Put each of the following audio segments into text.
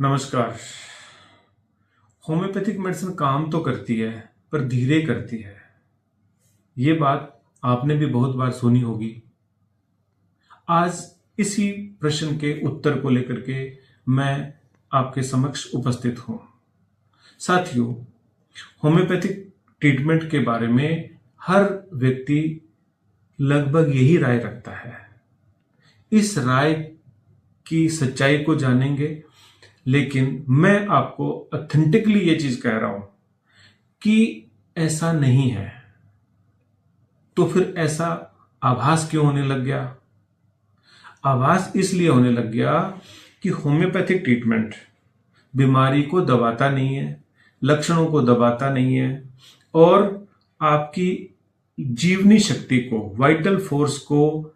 नमस्कार। Homeopathic medicine काम तो करती है पर धीरे करती है। ये बात आपने भी बहुत बार सुनी होगी। आज इसी प्रश्न के उत्तर को लेकर के मैं आपके समक्ष उपस्थित हूं। साथियों, होम्योपैथिक ट्रीटमेंट के बारे में हर व्यक्ति लगभग यही राय रखता है। इस राय की सच्चाई को जानेंगे, लेकिन मैं आपको ऑथेंटिकली ये चीज कह रहा हूं कि ऐसा नहीं है। तो फिर ऐसा आभास क्यों होने लग गया? आभास इसलिए होने लग गया कि होम्योपैथिक ट्रीटमेंट बीमारी को दबाता नहीं है, लक्षणों को दबाता नहीं है और आपकी जीवनी शक्ति को, वाइटल फोर्स को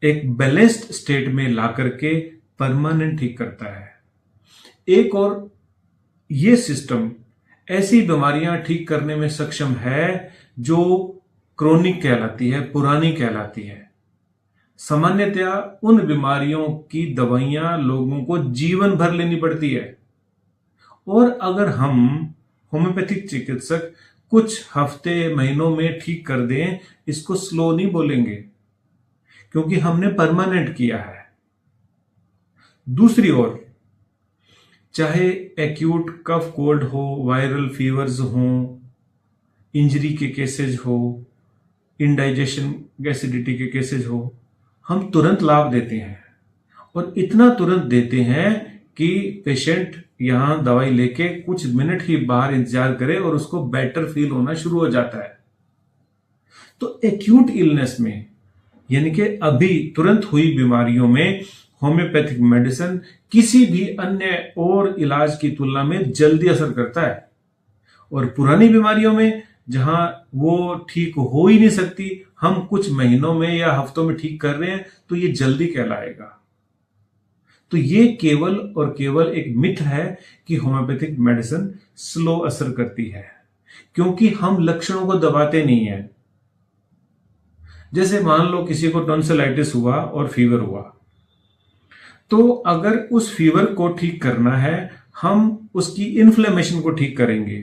एक बैलेंस्ड स्टेट में ला करके परमानेंट ठीक करता है। एक और ये सिस्टम ऐसी बीमारियां ठीक करने में सक्षम है जो क्रोनिक कहलाती है, पुरानी कहलाती है। सामान्यतया उन बीमारियों की दवाइयां लोगों को जीवन भर लेनी पड़ती है और अगर हम होम्योपैथिक चिकित्सक कुछ हफ्ते महीनों में ठीक कर दें, इसको स्लो नहीं बोलेंगे क्योंकि हमने परमानेंट किया है। दूसरी ओर, चाहे एक्यूट कफ कोल्ड हो, वायरल फीवर्स हो, इंजरी के केसेज हो, इंडाइजेशन एसिडिटी के केसेज हो, हम तुरंत लाभ देते हैं और इतना तुरंत देते हैं कि पेशेंट यहां दवाई लेके कुछ मिनट ही बाहर इंतजार करे और उसको बेटर फील होना शुरू हो जाता है। तो एक्यूट इलनेस में, यानी कि अभी तुरंत हुई बीमारियों में, होम्योपैथिक मेडिसिन किसी भी अन्य और इलाज की तुलना में जल्दी असर करता है और पुरानी बीमारियों में जहां वो ठीक हो ही नहीं सकती, हम कुछ महीनों में या हफ्तों में ठीक कर रहे हैं, तो ये जल्दी कहलाएगा। तो ये केवल और केवल एक मिथ है कि होम्योपैथिक मेडिसिन स्लो असर करती है, क्योंकि हम लक्षणों को दबाते नहीं है। जैसे मान लो किसी को टॉन्सिलाइटिस हुआ और फीवर हुआ, तो अगर उस फीवर को ठीक करना है, हम उसकी इन्फ्लेमेशन को ठीक करेंगे।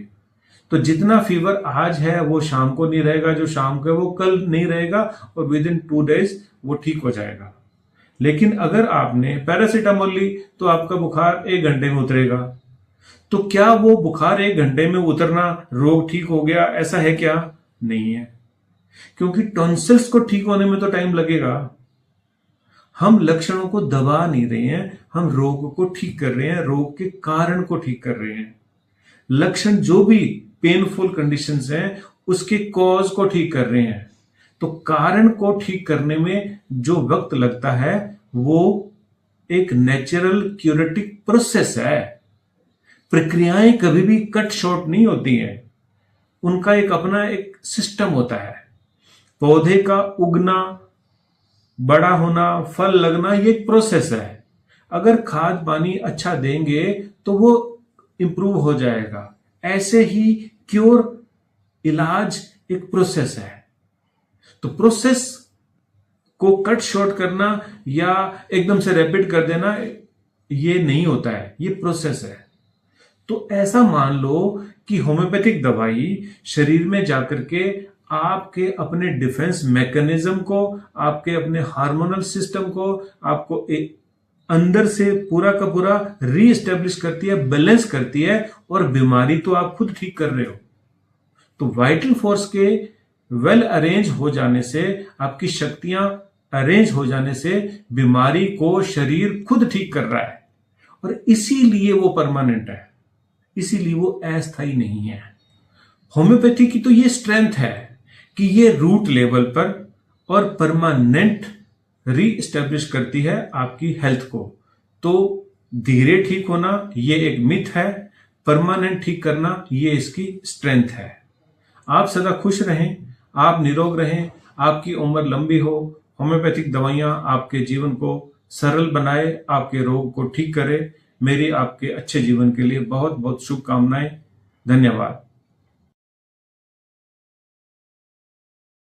तो जितना फीवर आज है वो शाम को नहीं रहेगा, जो शाम को है वो कल नहीं रहेगा और विद इन 2 days वो ठीक हो जाएगा। लेकिन अगर आपने पैरासीटामोल ली तो आपका बुखार 1 घंटे में उतरेगा। तो क्या वो बुखार 1 घंटे में उतरना रोग ठीक हो गया, ऐसा है क्या? नहीं है, क्योंकि टॉन्सिल्स को ठीक होने में तो टाइम लगेगा। हम लक्षणों को दबा नहीं रहे हैं, हम रोग को ठीक कर रहे हैं, रोग के कारण को ठीक कर रहे हैं। लक्षण जो भी पेनफुल कंडीशंस हैं, उसके कॉज को ठीक कर रहे हैं। तो कारण को ठीक करने में जो वक्त लगता है वो एक नेचुरल क्यूरेटिव प्रोसेस है। प्रक्रियाएं कभी भी कट शॉर्ट नहीं होती हैं, उनका एक अपना एक सिस्टम होता है। पौधे का उगना, बड़ा होना, फल लगना, ये एक प्रोसेस है। अगर खाद पानी अच्छा देंगे तो वो इंप्रूव हो जाएगा। ऐसे ही क्योर, इलाज एक प्रोसेस है। तो प्रोसेस को कट शॉर्ट करना या एकदम से रैपिड कर देना, ये नहीं होता है, ये प्रोसेस है। तो ऐसा मान लो कि होम्योपैथिक दवाई शरीर में जाकर के आपके अपने डिफेंस मैकेनिज्म को, आपके अपने हार्मोनल सिस्टम को, आपको एक अंदर से पूरा का पूरा रीएस्टेब्लिश करती है, बैलेंस करती है और बीमारी तो आप खुद ठीक कर रहे हो। तो वाइटल फोर्स के वेल अरेंज हो जाने से, आपकी शक्तियां अरेंज हो जाने से बीमारी को शरीर खुद ठीक कर रहा है और इसीलिए वो परमानेंट है, इसीलिए वो अस्थायी नहीं है। होम्योपैथी की तो ये स्ट्रेंथ है कि ये रूट लेवल पर और परमानेंट री एस्टेब्लिश करती है आपकी हेल्थ को। तो धीरे ठीक होना ये एक मिथ है, परमानेंट ठीक करना ये इसकी स्ट्रेंथ है। आप सदा खुश रहें, आप निरोग रहें, आपकी उम्र लंबी हो। होम्योपैथिक दवाइयां आपके जीवन को सरल बनाए, आपके रोग को ठीक करे। मेरी आपके अच्छे जीवन के लिए बहुत बहुत शुभकामनाएं। धन्यवाद।